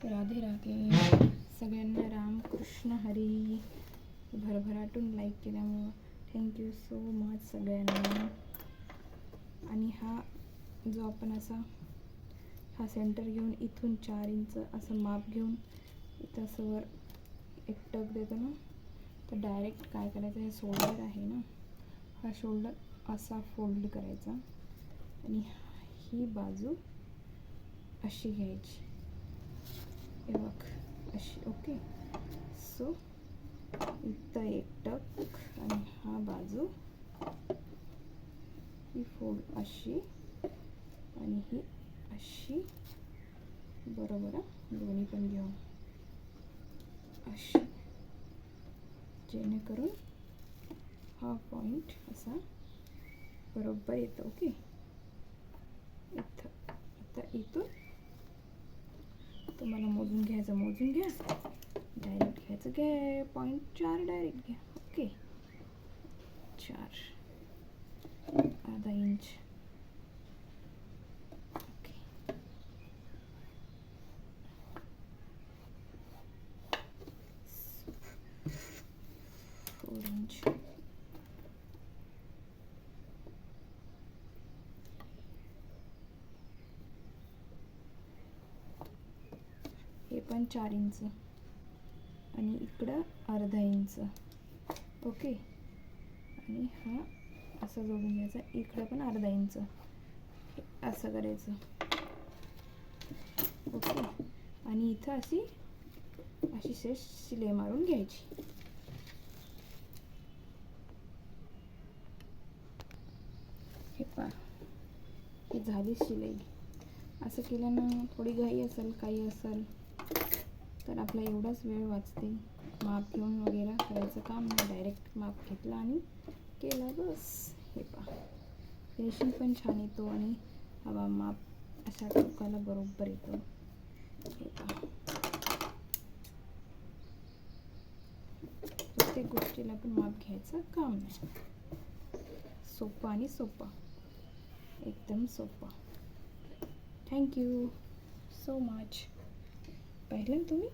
राधे राधे सगळ्यांना. रामकृष्ण हरी. भरभराटून लाईक केल्यामुळं thank you so much सगळ्यांना. आणि हा जो आपण असा हा सेंटर घेऊन इथून 4 इंच असं माप घेऊन इथं असं वर एक टक देतो ना, तर डायरेक्ट काय करायचं, हे शोल्डर आहे ना, हा शोल्डर असा फोल्ड करायचा आणि ही बाजू अशी घ्यायची, हे बघ अशी. ओके. सो इथं एक टक आणि हा बाजू ही फोल्ड अशी आणि ही अशी. बरोबर. दोन्ही पण घेऊ अशी, जेणेकरून हा पॉईंट असा बरोबर येतो. ओके. इथं आता इथून तुम्हाला मोजून घ्यायचं, मोजून घ्या. डायरेक्ट घ्यायचं, घ्या पॉईंट 4 डायरेक्ट घ्या. ओके. 4 अर्धा इंच. ओके. 4 इंच. हे पण 4 इंच आणि इकडं अर्धा इंच. ओके. आणि हा असं जोडून घ्यायचा, इकडं पण अर्धा इंच. असं करायचं. ओके. आणि इथं अशी अशी शेष शिलाई मारून घ्यायची. हे पहा, ही झाली शिलाई. असं केल्यानं थोडी घाई असेल, काही असेल तर आपला एवढाच वेळ वाचते. माप घेऊन वगैरे करायचं काम नाही, डायरेक्ट माप घेतला आणि केलं, बस. हे पहा, फिनिशिंग पण छान येतो आणि हवा माप अशा टोकाला बरोबर येतो. हे पहा, प्रत्येक गोष्टीला पण माप घ्यायचं काम नाही. सोपं आणि सोपं, एकदम सोपं. Thank you so much. पाहिलं तुम्ही.